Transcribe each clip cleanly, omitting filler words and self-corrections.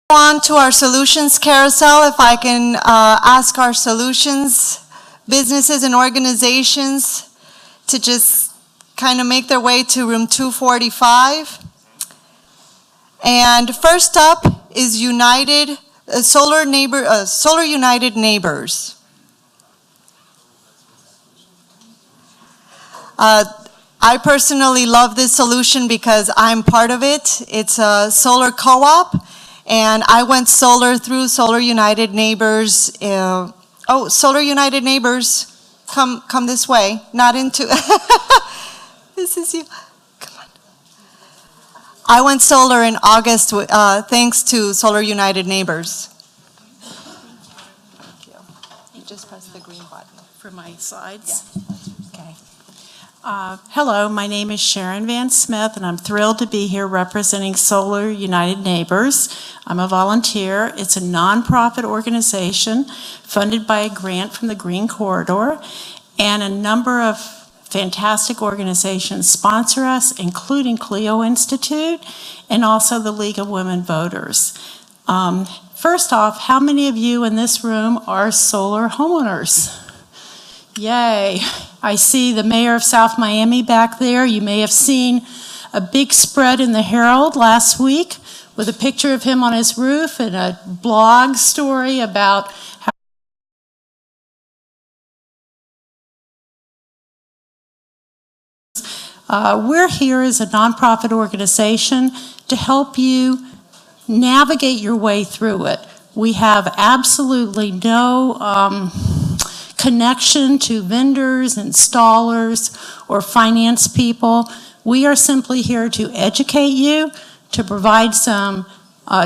On to our solutions carousel, if I can ask our solutions businesses and organizations to just kind of make their way to room 245. And first up is Solar United Neighbors. I personally love this solution because I'm part of it. It's a solar co-op. And I went solar through Solar United Neighbors. Solar United Neighbors, come this way. Not into, this is you. Come on. I went solar in August thanks to Solar United Neighbors. Thank you. You just press the green button. For my slides? Yeah. Okay. Hello, my name is Sharon Van Smith, and I'm thrilled to be here representing Solar United Neighbors. I'm a volunteer. It's a nonprofit organization funded by a grant from the Green Corridor, and a number of fantastic organizations sponsor us, including Clio Institute and also the League of Women Voters. First off, how many of you in this room are solar homeowners? Yay. I see the mayor of South Miami back there. You may have seen a big spread in the Herald last week with a picture of him on his roof and a blog story about how we're here as a nonprofit organization to help you navigate your way through it. We have absolutely no connection to vendors, installers, or finance people. We are simply here to educate you, to provide some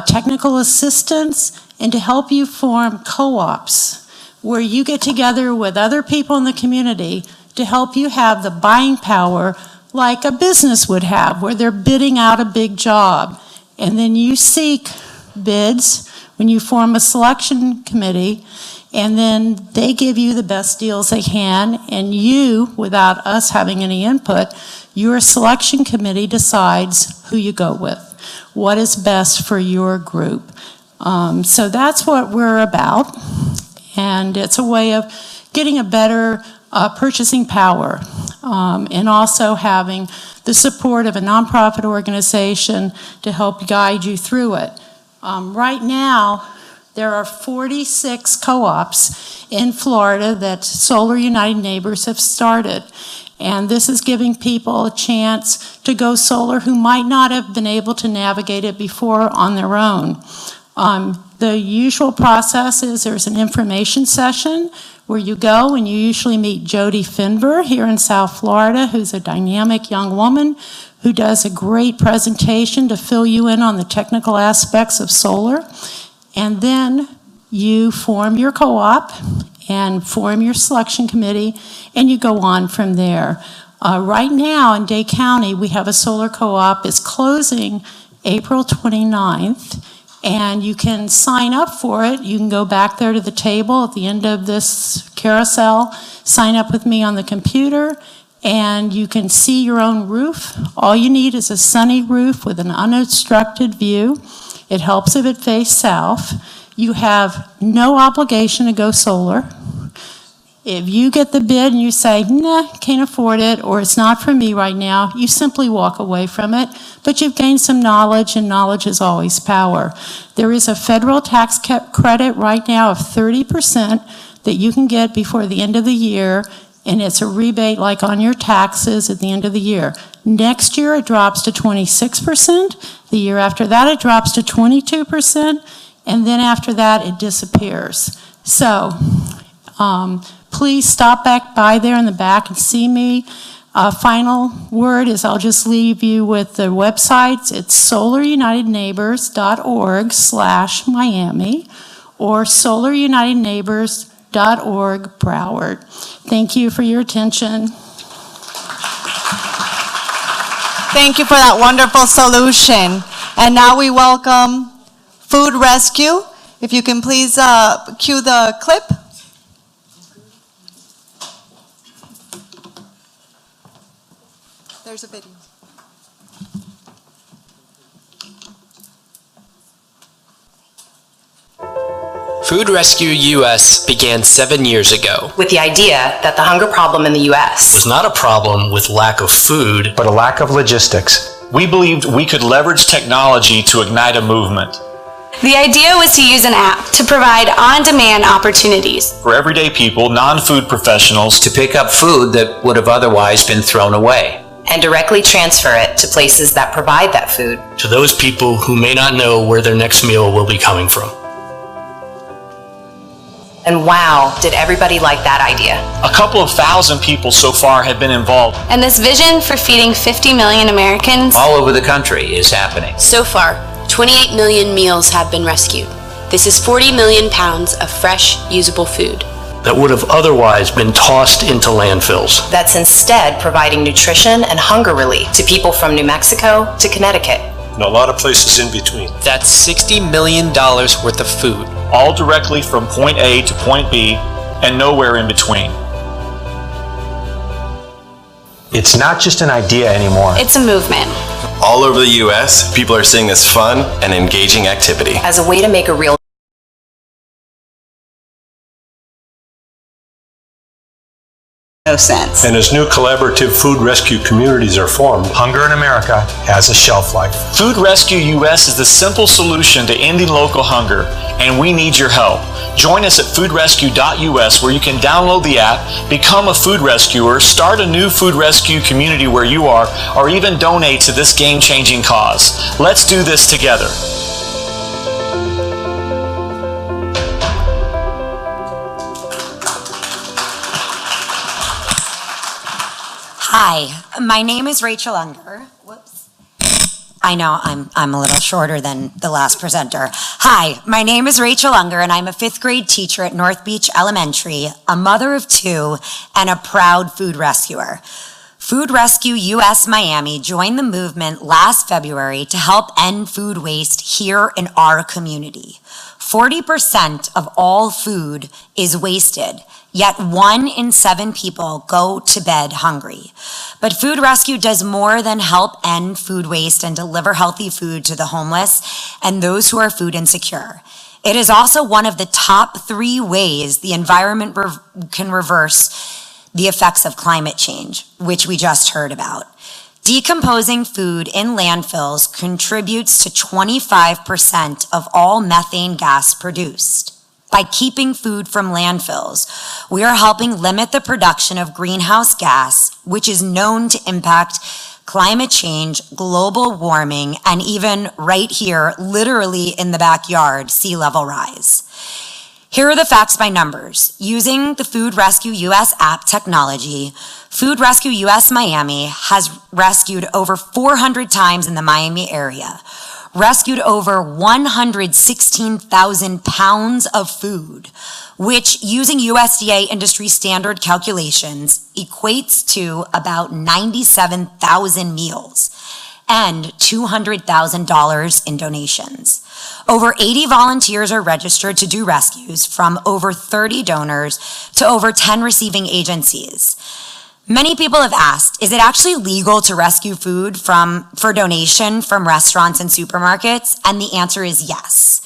technical assistance, and to help you form co-ops where you get together with other people in the community to help you have the buying power like a business would have, where they're bidding out a big job. And then you seek bids when you form a selection committee, and then they give you the best deals they can, and you, without us having any input, your selection committee decides who you go with, what is best for your group. So that's what we're about, and it's a way of getting a better purchasing power, and also having the support of a nonprofit organization to help guide you through it. Right now, there are 46 co-ops in Florida that Solar United Neighbors have started. And this is giving people a chance to go solar who might not have been able to navigate it before on their own. The usual process is there's an information session where you go and you usually meet Jody Finber here in South Florida, who's a dynamic young woman who does a great presentation to fill you in on the technical aspects of solar. And then you form your co-op and form your selection committee, and you go on from there. Right now in Dade County, we have a solar co-op. It's closing April 29th, and you can sign up for it. You can go back there to the table at the end of this carousel, sign up with me on the computer, and you can see your own roof. All you need is a sunny roof with an unobstructed view. It helps if it faces south. You have no obligation to go solar. If you get the bid and you say, nah, can't afford it, or it's not for me right now, you simply walk away from it, but you've gained some knowledge, and knowledge is always power. There is a federal tax credit right now of 30% that you can get before the end of the year, and it's a rebate like on your taxes at the end of the year. Next year it drops to 26%. The year after that it drops to 22%. And then after that it disappears. So please stop back by there in the back and see me. Final word is I'll just leave you with the websites. It's solarunitedneighbors.org/Miami or solarunitedneighbors.org Broward. Thank you for your attention. Thank you for that wonderful solution. And now we welcome Food Rescue. If you can please cue the clip. There's a video. Food Rescue US began 7 years ago. With the idea that the hunger problem in the U.S. Was not a problem with lack of food, but a lack of logistics. We believed we could leverage technology to ignite a movement. The idea was to use an app to provide on-demand opportunities for everyday people, non-food professionals, to pick up food that would have otherwise been thrown away and directly transfer it to places that provide that food to those people who may not know where their next meal will be coming from. And wow, did everybody like that idea. A couple of thousand people so far have been involved. And this vision for feeding 50 million Americans all over the country is happening. So far, 28 million meals have been rescued. This is 40 million pounds of fresh, usable food that would have otherwise been tossed into landfills. That's instead providing nutrition and hunger relief to people from New Mexico to Connecticut. And a lot of places in between. That's $60 million worth of food. All directly from point A to point B and nowhere in between. It's not just an idea anymore. It's a movement. All over the U.S., people are seeing this fun and engaging activity as a way to make a real sense. And as new collaborative food rescue communities are formed, hunger in America has a shelf life. Food Rescue US is the simple solution to ending local hunger, and we need your help. Join us at foodrescue.us, where you can download the app, become a food rescuer, start a new food rescue community where you are, or even donate to this game-changing cause. Let's do this together. Hi, my name is Rachel Unger. Whoops. I know I'm a little shorter than the last presenter. Hi, my name is Rachel Unger, and I'm a 5th grade teacher at North Beach Elementary, a mother of 2, and a proud food rescuer. Food Rescue US Miami joined the movement last February to help end food waste here in our community. 40% of all food is wasted, yet 1 in 7 people go to bed hungry. But Food Rescue does more than help end food waste and deliver healthy food to the homeless and those who are food insecure. It is also one of the top 3 ways the environment can reverse the effects of climate change, which we just heard about. Decomposing food in landfills contributes to 25% of all methane gas produced. By keeping food from landfills, we are helping limit the production of greenhouse gas, which is known to impact climate change, global warming, and even right here, literally in the backyard, sea level rise. Here are the facts by numbers. Using the Food Rescue US app technology, Food Rescue US Miami has rescued over 400 times in the Miami area, rescued over 116,000 pounds of food, which, using USDA industry standard calculations, equates to about 97,000 meals and $200,000 in donations. Over 80 volunteers are registered to do rescues, from over 30 donors to over 10 receiving agencies. Many people have asked, is it actually legal to rescue food for donation from restaurants and supermarkets? And the answer is yes.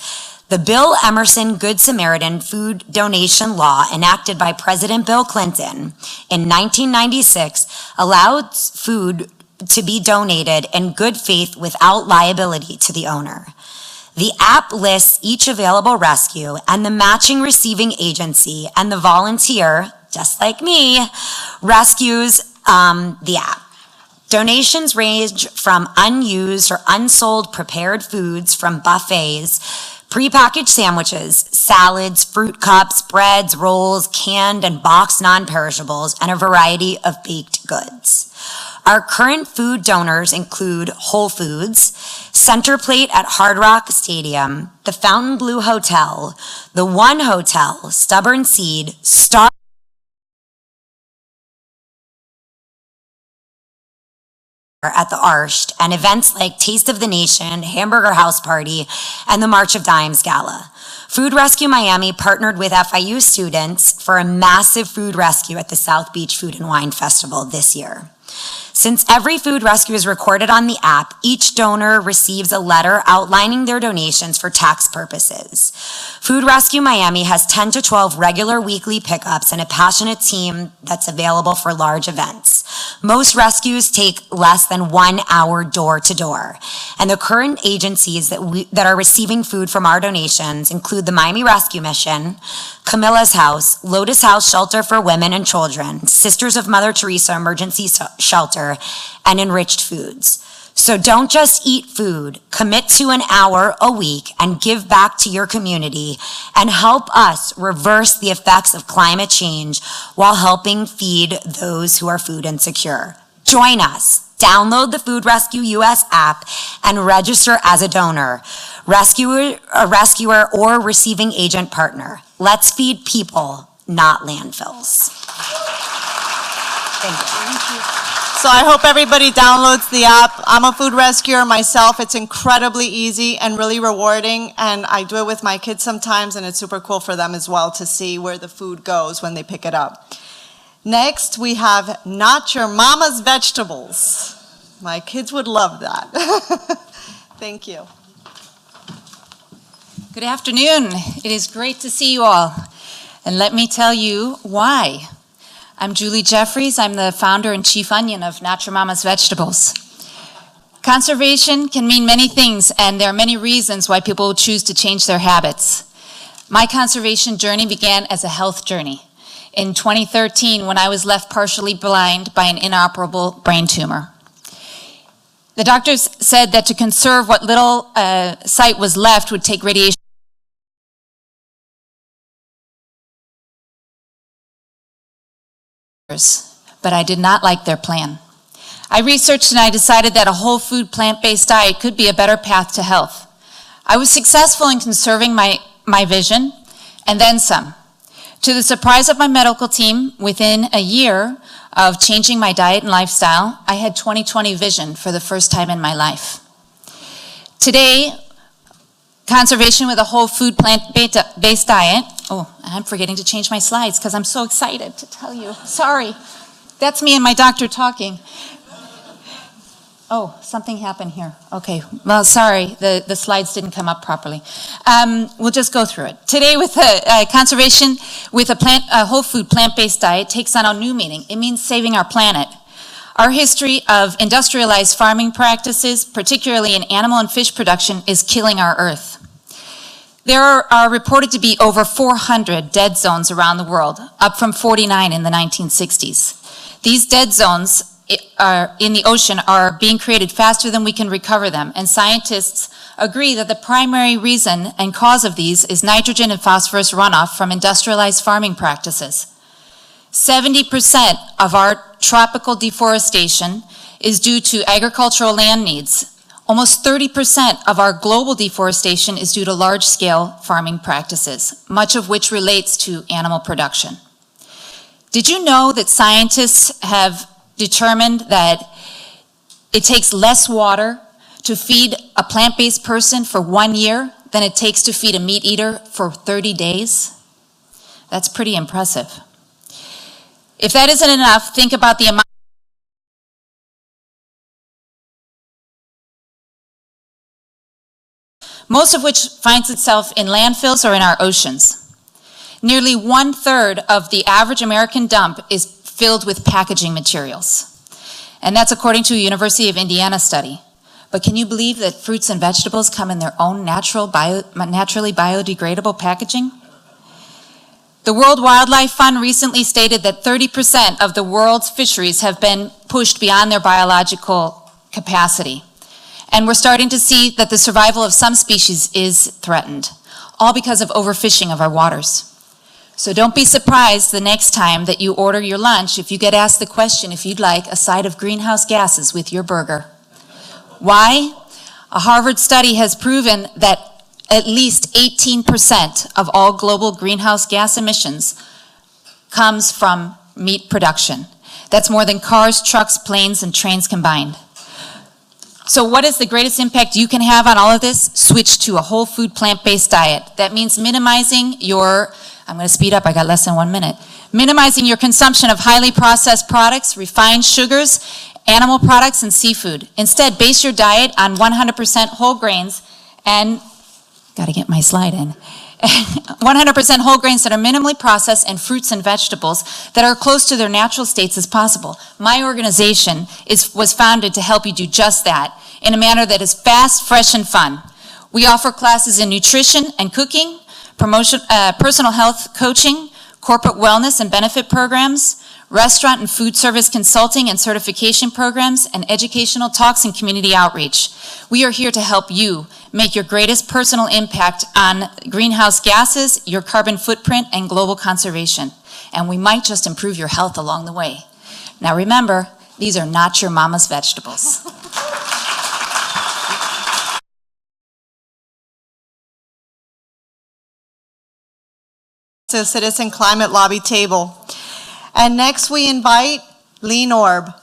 The Bill Emerson Good Samaritan Food Donation Law, enacted by President Bill Clinton in 1996, allows food to be donated in good faith without liability to the owner. The app lists each available rescue and the matching receiving agency, and the volunteer, just like me, rescues the app. Donations range from unused or unsold prepared foods from buffets, prepackaged sandwiches, salads, fruit cups, breads, rolls, canned and boxed non-perishables, and a variety of baked goods. Our current food donors include Whole Foods, Center Plate at Hard Rock Stadium, the Fontainebleau Hotel, the One Hotel, Stubborn Seed, Star at the Arsht, and events like Taste of the Nation, Hamburger House Party, and the March of Dimes Gala. Food Rescue Miami partnered with FIU students for a massive food rescue at the South Beach Food and Wine Festival this year. Since every food rescue is recorded on the app, each donor receives a letter outlining their donations for tax purposes. Food Rescue Miami has 10 to 12 regular weekly pickups and a passionate team that's available for large events. Most rescues take less than 1 hour door to door. And the current agencies that are receiving food from our donations include the Miami Rescue Mission, Camilla's House, Lotus House Shelter for Women and Children, Sisters of Mother Teresa Emergency Shelter, and Enriched Foods. So don't just eat food, commit to an hour a week and give back to your community and help us reverse the effects of climate change while helping feed those who are food insecure. Join us. Download the Food Rescue US app and register as a donor, a rescuer, or receiving agent partner. Let's feed people, not landfills. Thank you. So I hope everybody downloads the app. I'm a food rescuer myself. It's incredibly easy and really rewarding, and I do it with my kids sometimes, and it's super cool for them as well to see where the food goes when they pick it up. Next, we have Not Your Mama's Vegetables. My kids would love that. Thank you. Good afternoon. It is great to see you all. And let me tell you why. I'm Julie Jeffries. I'm the founder and chief onion of Not Your Mama's Vegetables. Conservation can mean many things, and there are many reasons why people choose to change their habits. My conservation journey began as a health journey in 2013 when I was left partially blind by an inoperable brain tumor. The doctors said that to conserve what little sight was left would take radiation. But I did not like their plan. I researched and I decided that a whole food plant-based diet could be a better path to health. I was successful in conserving my vision and then some. To the surprise of my medical team, within a year of changing my diet and lifestyle, I had 20/20 vision for the first time in my life. Today, conservation with a whole food plant-based diet. Oh, I'm forgetting to change my slides because I'm so excited to tell you. Sorry. That's me and my doctor talking. Oh, something happened here. Okay, well, sorry, the slides didn't come up properly. We'll just go through it. Today, with conservation with a whole food plant-based diet takes on a new meaning. It means saving our planet. Our history of industrialized farming practices, particularly in animal and fish production, is killing our earth. There are reported to be over 400 dead zones around the world, up from 49 in the 1960s. These dead zones in the ocean are being created faster than we can recover them, and scientists agree that the primary reason and cause of these is nitrogen and phosphorus runoff from industrialized farming practices. 70% of our tropical deforestation is due to agricultural land needs. Almost 30% of our global deforestation is due to large-scale farming practices, much of which relates to animal production. Did you know that scientists have determined that it takes less water to feed a plant-based person for 1 year than it takes to feed a meat eater for 30 days? That's pretty impressive. If that isn't enough, think about the amount most of which finds itself in landfills or in our oceans. Nearly 1/3 of the average American dump is filled with packaging materials. And that's according to a University of Indiana study. But can you believe that fruits and vegetables come in their own naturally biodegradable packaging? The World Wildlife Fund recently stated that 30% of the world's fisheries have been pushed beyond their biological capacity. And we're starting to see that the survival of some species is threatened, all because of overfishing of our waters. So don't be surprised the next time that you order your lunch if you get asked the question if you'd like a side of greenhouse gases with your burger. Why? A Harvard study has proven that at least 18% of all global greenhouse gas emissions comes from meat production. That's more than cars, trucks, planes, and trains combined. So what is the greatest impact you can have on all of this? Switch to a whole food plant-based diet. That means minimizing your, I'm going to speed up, I got less than 1 minute. Minimizing your consumption of highly processed products, refined sugars, animal products, and seafood. Instead, base your diet on 100% whole grains and, gotta get my slide in, 100% whole grains that are minimally processed and fruits and vegetables that are close to their natural states as possible. My organization was founded to help you do just that in a manner that is fast, fresh, and fun. We offer classes in nutrition and cooking, personal health coaching, corporate wellness and benefit programs, restaurant and food service consulting and certification programs, and educational talks and community outreach. We are here to help you make your greatest personal impact on greenhouse gases, your carbon footprint, and global conservation. And we might just improve your health along the way. Now remember, these are not your mama's vegetables. To Citizen Climate Lobby table. And next we invite Anneliese Orb.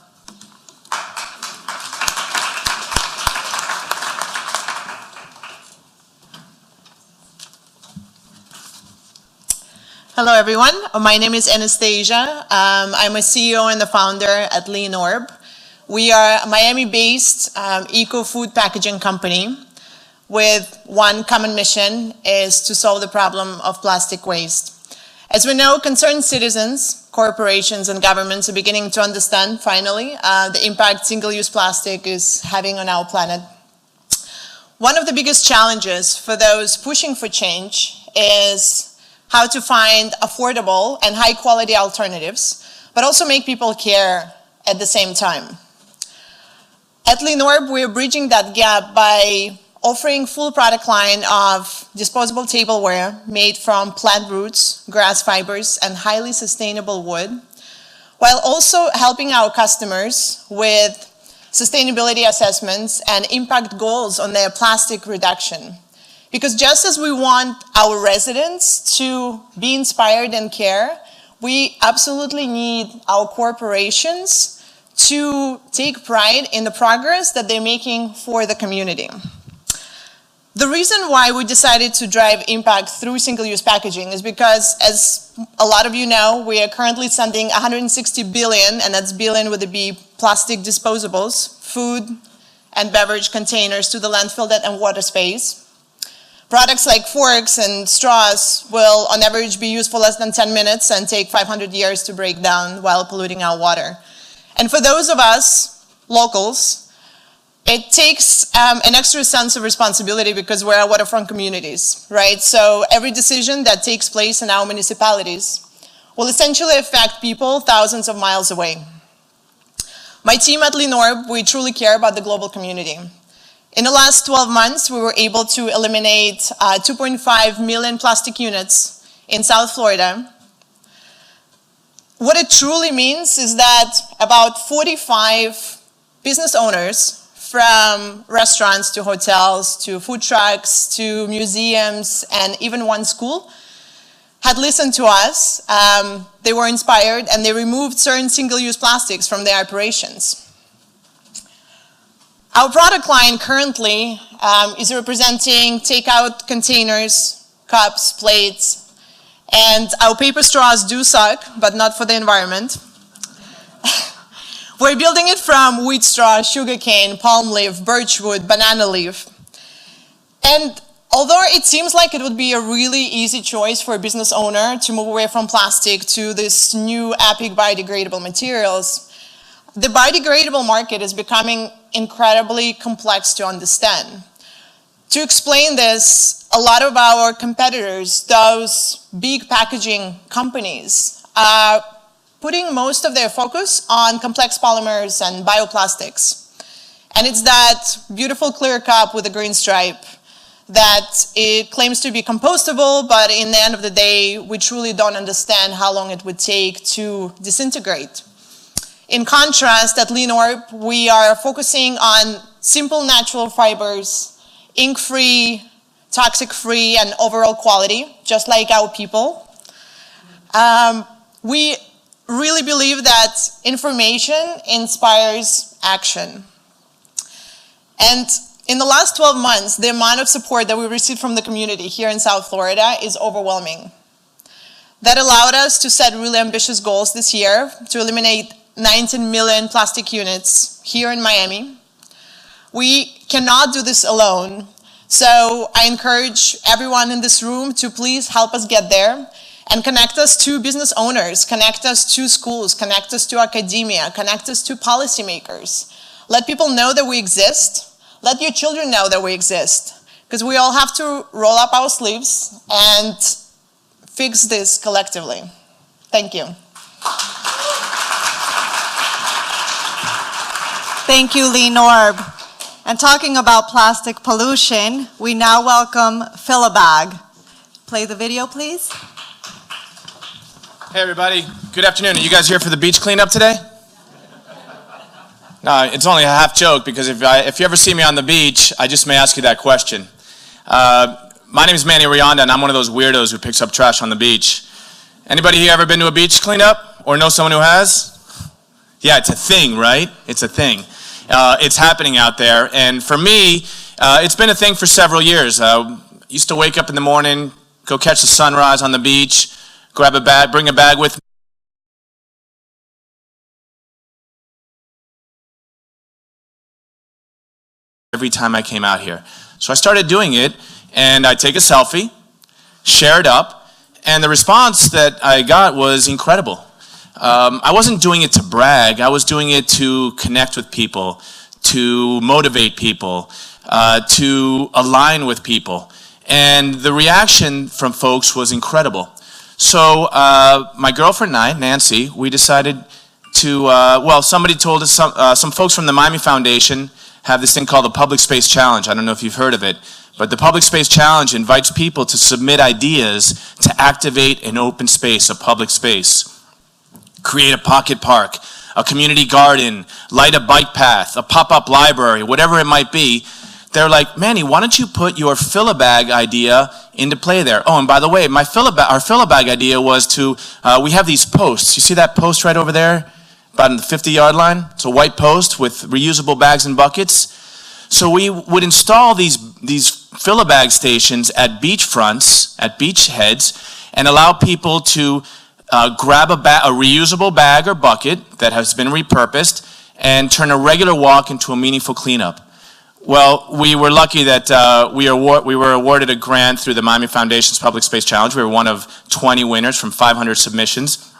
Hello everyone, my name is Anastasia. I'm a CEO and the founder at Anneliese Orb. We are a Miami-based eco-food packaging company with one common mission, is to solve the problem of plastic waste. As we know, concerned citizens, corporations, and governments are beginning to understand, finally, the impact single-use plastic is having on our planet. One of the biggest challenges for those pushing for change is how to find affordable and high-quality alternatives, but also make people care at the same time. At Anneliese Orb, we are bridging that gap by offering full product line of disposable tableware made from plant roots, grass fibers, and highly sustainable wood, while also helping our customers with sustainability assessments and impact goals on their plastic reduction. Because just as we want our residents to be inspired and care, we absolutely need our corporations to take pride in the progress that they're making for the community. The reason why we decided to drive impact through single-use packaging is because, as a lot of you know, we are currently sending 160 billion, and that's billion with a B, plastic disposables, food and beverage containers to the landfill and water space. Products like forks and straws will, on average, be used for less than 10 minutes and take 500 years to break down while polluting our water. And for those of us, locals, it takes an extra sense of responsibility because we're waterfront communities, right? So every decision that takes place in our municipalities will essentially affect people thousands of miles away. My team at Anneliese Orb, we truly care about the global community. In the last 12 months, we were able to eliminate 2.5 million plastic units in South Florida. What it truly means is that about 45 business owners, from restaurants to hotels to food trucks to museums and even one school, had listened to us. They were inspired and they removed certain single-use plastics from their operations. Our product line currently is representing takeout containers, cups, plates, and our paper straws do suck, but not for the environment. We're building it from wheat straw, sugarcane, palm leaf, birchwood, banana leaf. And although it seems like it would be a really easy choice for a business owner to move away from plastic to this new epic biodegradable materials, the biodegradable market is becoming incredibly complex to understand. To explain this, a lot of our competitors, those big packaging companies, are putting most of their focus on complex polymers and bioplastics. And it's that beautiful clear cup with a green stripe that it claims to be compostable, but in the end of the day, we truly don't understand how long it would take to disintegrate. In contrast, at Anneliese Orb, we are focusing on simple natural fibers, ink-free, toxic-free, and overall quality, just like our people. We really believe that information inspires action. And in the last 12 months, the amount of support that we received from the community here in South Florida is overwhelming. That allowed us to set really ambitious goals this year to eliminate 19 million plastic units here in Miami. We cannot do this alone. So I encourage everyone in this room to please help us get there and connect us to business owners, connect us to schools, connect us to academia, connect us to policymakers. Let people know that we exist. Let your children know that we exist. Because we all have to roll up our sleeves and fix this collectively. Thank you. Thank you, Orb. And talking about plastic pollution, we now welcome Fill-A-Bag. Play the video, please. Hey everybody, good afternoon. Are you guys here for the beach cleanup today? No, it's only a half joke because if you ever see me on the beach, I just may ask you that question. My name is Manny Rionda and I'm one of those weirdos who picks up trash on the beach. Anybody here ever been to a beach cleanup or know someone who has? Yeah, it's a thing, right? It's a thing. It's happening out there, and for me, it's been a thing for several years. Used to wake up in the morning, go catch the sunrise on the beach, grab a bag, bring a bag with me. Every time I came out here. So I started doing it, and I take a selfie, share it up, and the response that I got was incredible. I wasn't doing it to brag. I was doing it to connect with people, to motivate people, to align with people. And the reaction from folks was incredible. So my girlfriend and I, Nancy, we decided to, somebody told us, some folks from the Miami Foundation have this thing called the Public Space Challenge. I don't know if you've heard of it. But the Public Space Challenge invites people to submit ideas to activate an open space, a public space. Create a pocket park, a community garden, light a bike path, a pop-up library, whatever it might be. They're like, Manny, why don't you put your Fill-A-Bag idea into play there? Oh, and by the way, our Fill-A-Bag idea was to, we have these posts. You see that post right over there, about in the 50-yard line? It's a white post with reusable bags and buckets. So we would install these Fill-A-Bag stations at beachfronts, at beachheads, and allow people to grab a reusable bag or bucket that has been repurposed and turn a regular walk into a meaningful cleanup. Well, we were lucky that we were awarded a grant through the Miami Foundation's Public Space Challenge. We were one of 20 winners from 500 submissions.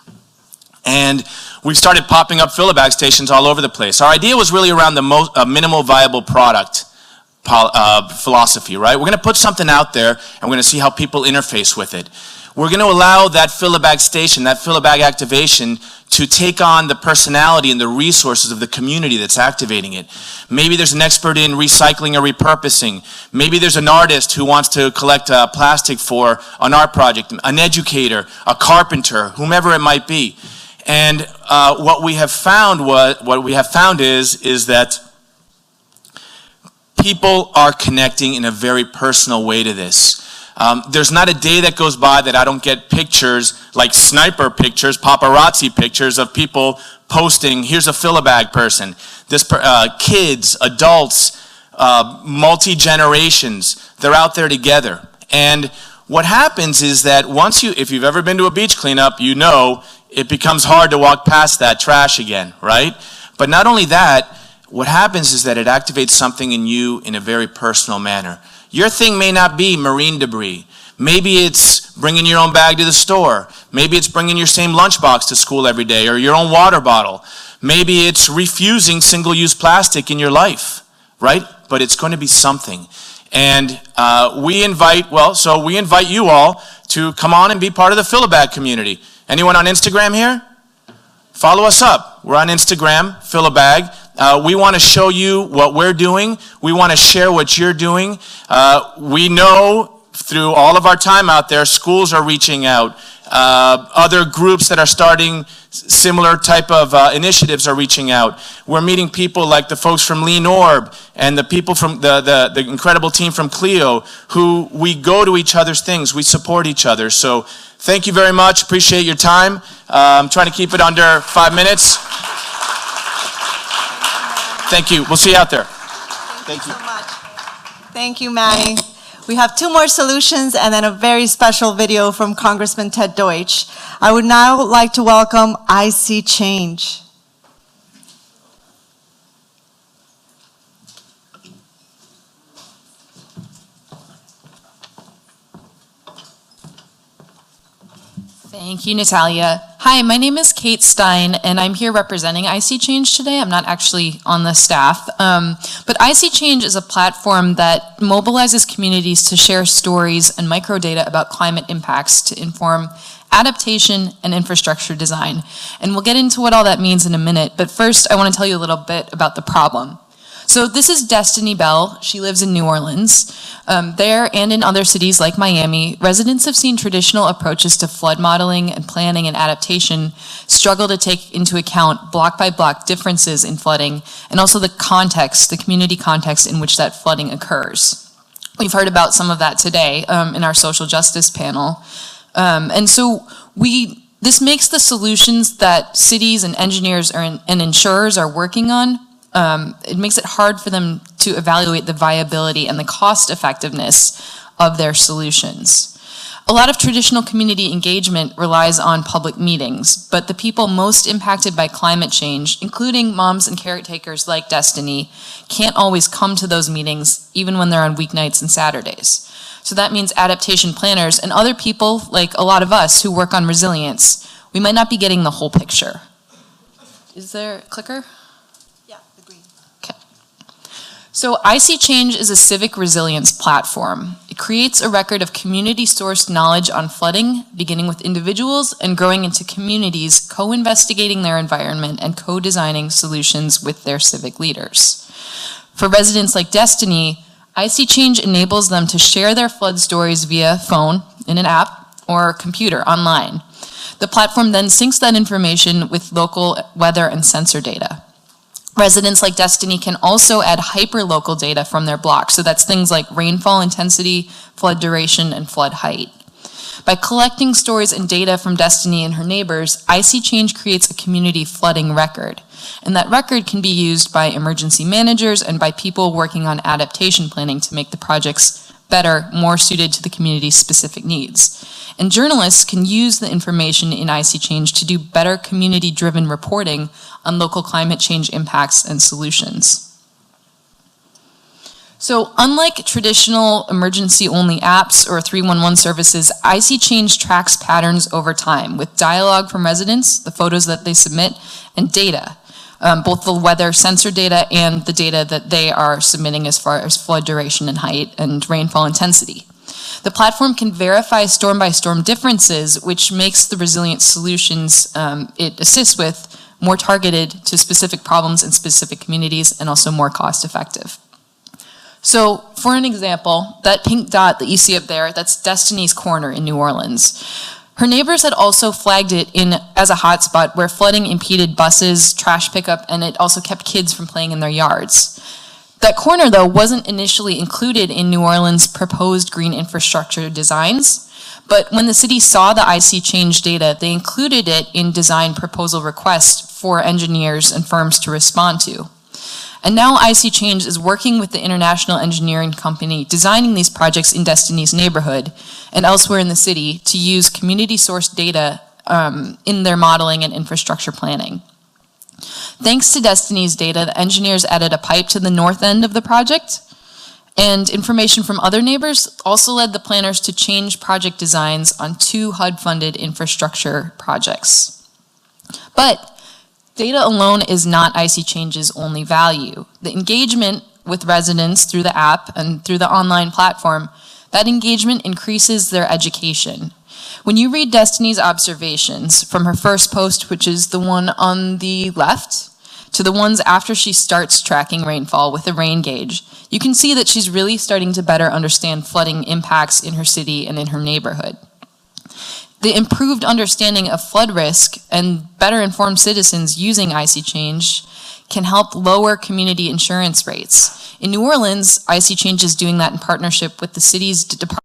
And we started popping up Fill-A-Bag stations all over the place. Our idea was really around the minimal viable product philosophy, right? We're going to put something out there and we're going to see how people interface with it. We're going to allow that Fill-A-Bag station, that Fill-A-Bag activation to take on the personality and the resources of the community that's activating it. Maybe there's an expert in recycling or repurposing. Maybe there's an artist who wants to collect plastic for an art project, an educator, a carpenter, whomever it might be. And what we have found is that people are connecting in a very personal way to this. There's not a day that goes by that I don't get pictures, like sniper pictures, paparazzi pictures of people posting, here's a Fill-A-Bag person. Kids, adults, multi-generations, they're out there together. And what happens is that if you've ever been to a beach cleanup, you know it becomes hard to walk past that trash again, right? But not only that, what happens is that it activates something in you in a very personal manner. Your thing may not be marine debris. Maybe it's bringing your own bag to the store. Maybe it's bringing your same lunchbox to school every day or your own water bottle. Maybe it's refusing single-use plastic in your life, right? But it's going to be something. And we invite you all to come on and be part of the Fill-A-Bag community. Anyone on Instagram here? Follow us up. We're on Instagram, Fill-A-Bag. We want to show you what we're doing. We want to share what you're doing. We know through all of our time out there, schools are reaching out. Other groups that are starting similar type of initiatives are reaching out. We're meeting people like the folks from Manny Orb and the people from the incredible team from Clio, who we go to each other's things. We support each other. So thank you very much. Appreciate your time. I'm trying to keep it under 5 minutes. Thank you. We'll see you out there. Thank you so much. Thank you, Manny. We have 2 more solutions and then a very special video from Congressman Ted Deutsch. I would now like to welcome I See Change. Thank you, Natalia. Hi, my name is Kate Stein, and I'm here representing IC Change today. I'm not actually on the staff, but IC Change is a platform that mobilizes communities to share stories and microdata about climate impacts to inform adaptation and infrastructure design. And we'll get into what all that means in a minute, but first I want to tell you a little bit about the problem. So this is Destiny Bell. She lives in New Orleans. There and in other cities like Miami, residents have seen traditional approaches to flood modeling and planning and adaptation struggle to take into account block by block differences in flooding and also the context, the community context in which that flooding occurs. We've heard about some of that today in our social justice panel. And so this makes the solutions that cities and engineers and insurers are working on, it makes it hard for them to evaluate the viability and the cost effectiveness of their solutions. A lot of traditional community engagement relies on public meetings, but the people most impacted by climate change, including moms and caretakers like Destiny, can't always come to those meetings, even when they're on weeknights and Saturdays. So that means adaptation planners and other people, like a lot of us who work on resilience, we might not be getting the whole picture. Is there a clicker? So IC Change is a civic resilience platform. It creates a record of community-sourced knowledge on flooding, beginning with individuals and growing into communities co-investigating their environment and co-designing solutions with their civic leaders. For residents like Destiny, IC Change enables them to share their flood stories via phone, in an app, or computer online. The platform then syncs that information with local weather and sensor data. Residents like Destiny can also add hyperlocal data from their block, so that's things like rainfall intensity, flood duration, and flood height. By collecting stories and data from Destiny and her neighbors, IC Change creates a community flooding record, and that record can be used by emergency managers and by people working on adaptation planning to make the projects better, more suited to the community's specific needs. And journalists can use the information in IC Change to do better community-driven reporting on local climate change impacts and solutions. So unlike traditional emergency-only apps or 311 services, IC Change tracks patterns over time with dialogue from residents, the photos that they submit, and data, both the weather sensor data and the data that they are submitting as far as flood duration and height and rainfall intensity. The platform can verify storm-by-storm differences, which makes the resilient solutions it assists with more targeted to specific problems in specific communities and also more cost-effective. So for an example, that pink dot that you see up there, that's Destiny's Corner in New Orleans. Her neighbors had also flagged it as a hotspot where flooding impeded buses, trash pickup, and it also kept kids from playing in their yards. That corner, though, wasn't initially included in New Orleans' proposed green infrastructure designs, but when the city saw the IC Change data, they included it in design proposal requests for engineers and firms to respond to. And now IC Change is working with the international engineering company designing these projects in Destiny's neighborhood and elsewhere in the city to use community-sourced data in their modeling and infrastructure planning. Thanks to Destiny's data, the engineers added a pipe to the north end of the project, and information from other neighbors also led the planners to change project designs on 2 HUD-funded infrastructure projects. But data alone is not IC Change's only value. The engagement with residents through the app and through the online platform, that engagement increases their education. When you read Destiny's observations from her first post, which is the one on the left, to the ones after she starts tracking rainfall with a rain gauge, you can see that she's really starting to better understand flooding impacts in her city and in her neighborhood. The improved understanding of flood risk and better informed citizens using IC Change can help lower community insurance rates. In New Orleans, IC Change is doing that in partnership with the city's Department.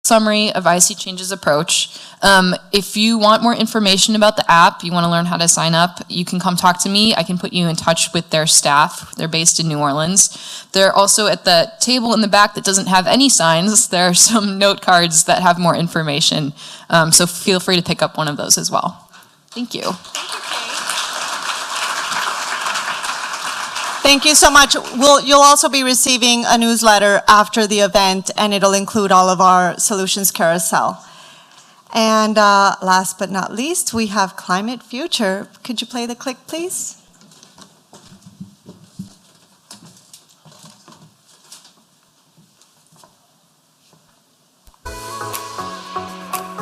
Summary of IC Change's approach. If you want more information about the app, you want to learn how to sign up, you can come talk to me. I can put you in touch with their staff. They're based in New Orleans. They're also at the table in the back that doesn't have any signs. There are some note cards that have more information. So feel free to pick up one of those as well. Thank you. Thank you so much. You'll also be receiving a newsletter after the event, and it'll include all of our solutions carousel. And last but not least, we have Climate Future. Could you play the click, please?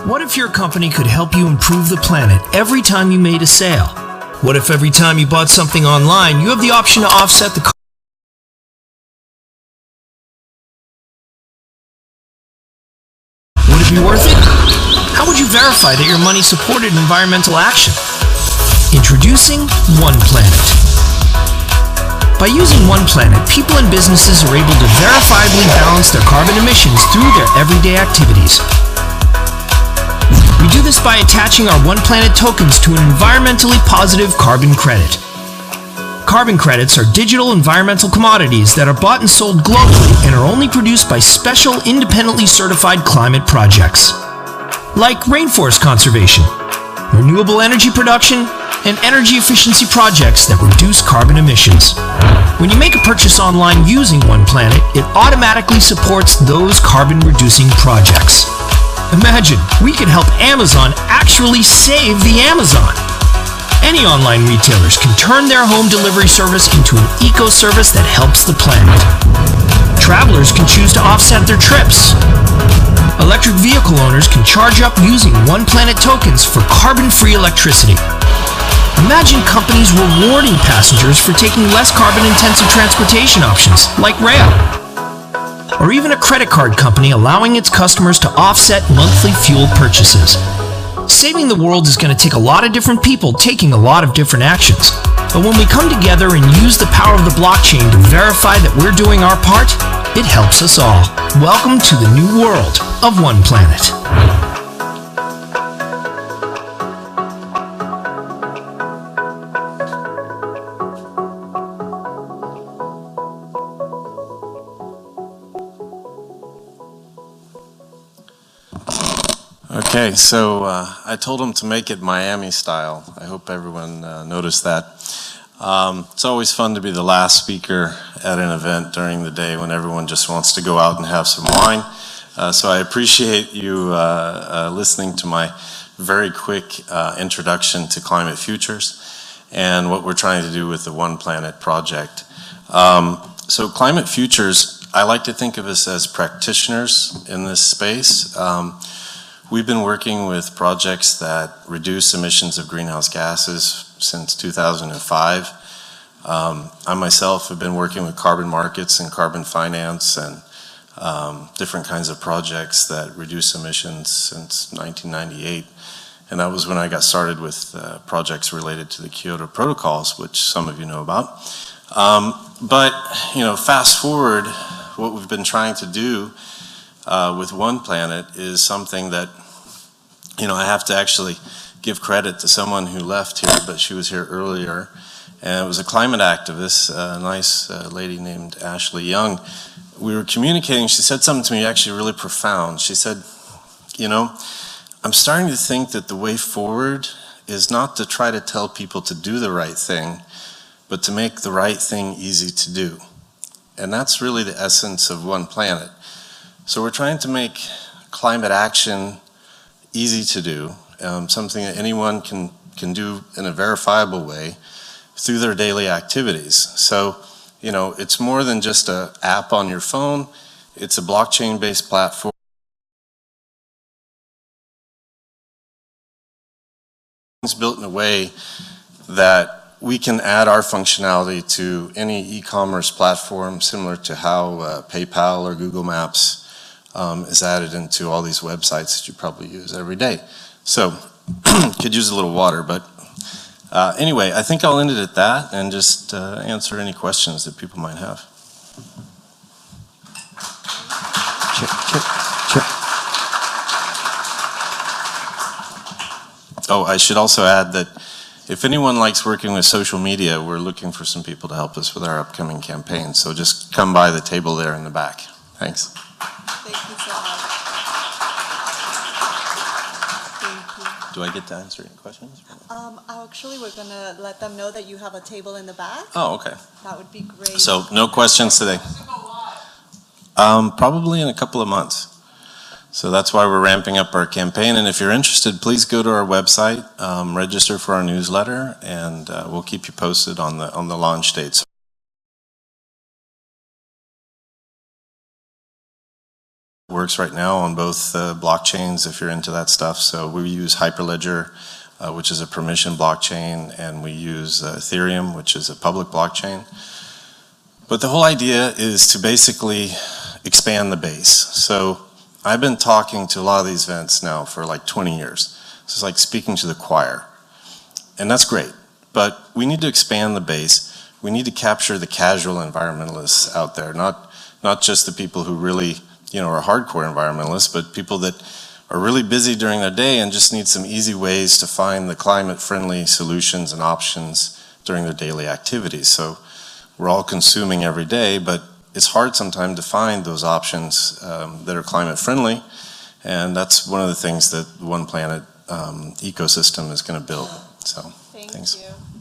What if your company could help you improve the planet every time you made a sale? What if every time you bought something online, you have the option to offset the cost? Would it be worth it? How would you verify that your money supported environmental action? Introducing One Planet. By using One Planet, people and businesses are able to verifiably balance their carbon emissions through their everyday activities. We do this by attaching our One Planet tokens to an environmentally positive carbon credit. Carbon credits are digital environmental commodities that are bought and sold globally and are only produced by special, independently certified climate projects, like rainforest conservation, renewable energy production, and energy efficiency projects that reduce carbon emissions. When you make a purchase online using One Planet, it automatically supports those carbon-reducing projects. Imagine, we could help Amazon actually save the Amazon. Any online retailers can turn their home delivery service into an eco-service that helps the planet. Travelers can choose to offset their trips. Electric vehicle owners can charge up using One Planet tokens for carbon-free electricity. Imagine companies rewarding passengers for taking less carbon-intensive transportation options, like rail. Or even a credit card company allowing its customers to offset monthly fuel purchases. Saving the world is going to take a lot of different people taking a lot of different actions. But when we come together and use the power of the blockchain to verify that we're doing our part, it helps us all. Welcome to the new world of One Planet. Okay, so I told him to make it Miami style. I hope everyone noticed that. It's always fun to be the last speaker at an event during the day when everyone just wants to go out and have some wine. So I appreciate you listening to my very quick introduction to Climate Futures and what we're trying to do with the One Planet project. So Climate Futures, I like to think of us as practitioners in this space. We've been working with projects that reduce emissions of greenhouse gases since 2005. I myself have been working with carbon markets and carbon finance and different kinds of projects that reduce emissions since 1998. And that was when I got started with projects related to the Kyoto protocols, which some of you know about. But you know, fast forward, what we've been trying to do with One Planet is something that, you know, I have to actually give credit to someone who left here, but she was here earlier, and it was a climate activist, a nice lady named Ashley Young. We were communicating, she said something to me actually really profound. She said, you know, I'm starting to think that the way forward is not to try to tell people to do the right thing, but to make the right thing easy to do. And that's really the essence of One Planet. So we're trying to make climate action easy to do, something that anyone can do in a verifiable way through their daily activities. So, you know, it's more than just an app on your phone. It's a blockchain-based platform. It's built in a way that we can add our functionality to any e-commerce platform, similar to how PayPal or Google Maps is added into all these websites that you probably use every day. So, could use a little water, but anyway, I think I'll end it at that and just answer any questions that people might have. Check. Oh, I should also add that if anyone likes working with social media, we're looking for some people to help us with our upcoming campaign. So just come by the table there in the back. Thanks. Thank you so much. Thank you. Do Do I get to answer any questions? Actually, we're going to let them know that you have a table in the back. Oh, okay. That would be great. So no questions today? Probably in a couple of months. So that's why we're ramping up our campaign. And if you're interested, please go to our website, register for our newsletter, and we'll keep you posted on the launch dates. Works right now on both blockchains if you're into that stuff. So we use Hyperledger, which is a permission blockchain, and we use Ethereum, which is a public blockchain. But the whole idea is to basically expand the base. So I've been talking to a lot of these events now for like 20 years. So it's like speaking to the choir. And that's great. But we need to expand the base. We need to capture the casual environmentalists out there, not just the people who really are hardcore environmentalists, but people that are really busy during their day and just need some easy ways to find the climate-friendly solutions and options during their daily activities. So we're all consuming every day, but it's hard sometimes to find those options that are climate-friendly, and that's one of the things that the One Planet ecosystem is going to build. So, thanks. Thank you.